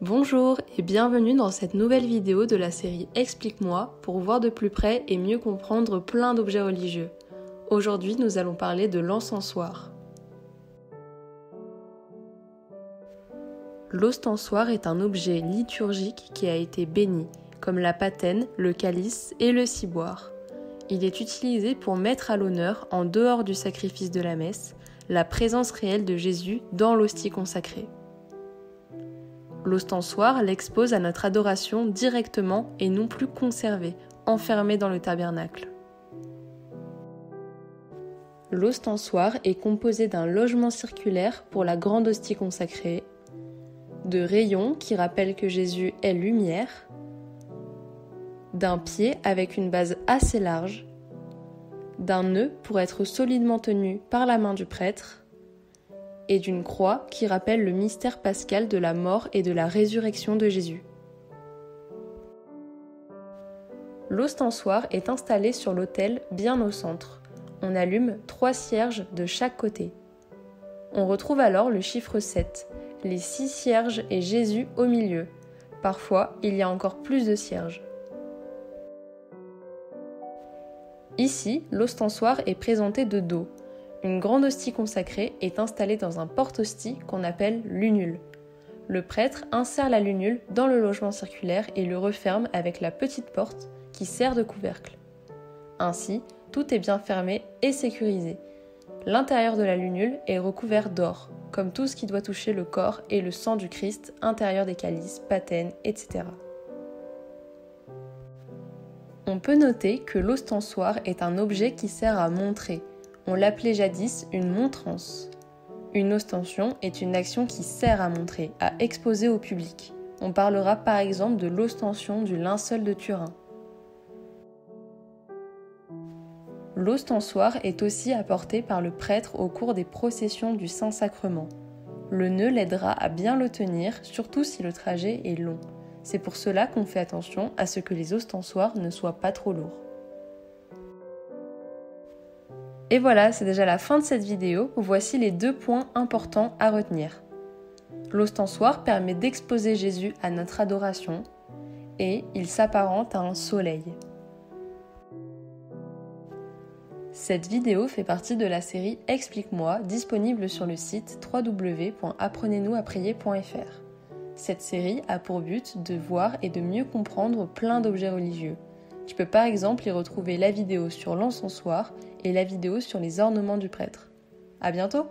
Bonjour et bienvenue dans cette nouvelle vidéo de la série Explique-moi pour voir de plus près et mieux comprendre plein d'objets religieux. Aujourd'hui, nous allons parler de l'encensoir. L'ostensoir est un objet liturgique qui a été béni, comme la patène, le calice et le ciboire. Il est utilisé pour mettre à l'honneur, en dehors du sacrifice de la messe, la présence réelle de Jésus dans l'hostie consacrée. L'ostensoir l'expose à notre adoration directement et non plus conservé, enfermé dans le tabernacle. L'ostensoir est composé d'un logement circulaire pour la grande hostie consacrée, de rayons qui rappellent que Jésus est lumière, d'un pied avec une base assez large, d'un nœud pour être solidement tenu par la main du prêtre, et d'une croix qui rappelle le mystère pascal de la mort et de la résurrection de Jésus. L'ostensoir est installé sur l'autel bien au centre. On allume 3 cierges de chaque côté. On retrouve alors le chiffre 7, les 6 cierges et Jésus au milieu. Parfois, il y a encore plus de cierges. Ici, l'ostensoir est présenté de dos. Une grande hostie consacrée est installée dans un porte-hostie qu'on appelle lunule. Le prêtre insère la lunule dans le logement circulaire et le referme avec la petite porte qui sert de couvercle. Ainsi, tout est bien fermé et sécurisé. L'intérieur de la lunule est recouvert d'or, comme tout ce qui doit toucher le corps et le sang du Christ, intérieur des calices, patènes, etc. On peut noter que l'ostensoir est un objet qui sert à montrer. On l'appelait jadis une montrance. Une ostension est une action qui sert à montrer, à exposer au public. On parlera par exemple de l'ostension du linceul de Turin. L'ostensoir est aussi apporté par le prêtre au cours des processions du Saint-Sacrement. Le nœud l'aidera à bien le tenir, surtout si le trajet est long. C'est pour cela qu'on fait attention à ce que les ostensoirs ne soient pas trop lourds. Et voilà, c'est déjà la fin de cette vidéo. Voici les 2 points importants à retenir. L'ostensoir permet d'exposer Jésus à notre adoration et il s'apparente à un soleil. Cette vidéo fait partie de la série Explique-moi, disponible sur le site www.apprenez-nous-à-prier.fr. Cette série a pour but de voir et de mieux comprendre plein d'objets religieux. Tu peux par exemple y retrouver la vidéo sur l'encensoir et la vidéo sur les ornements du prêtre. À bientôt!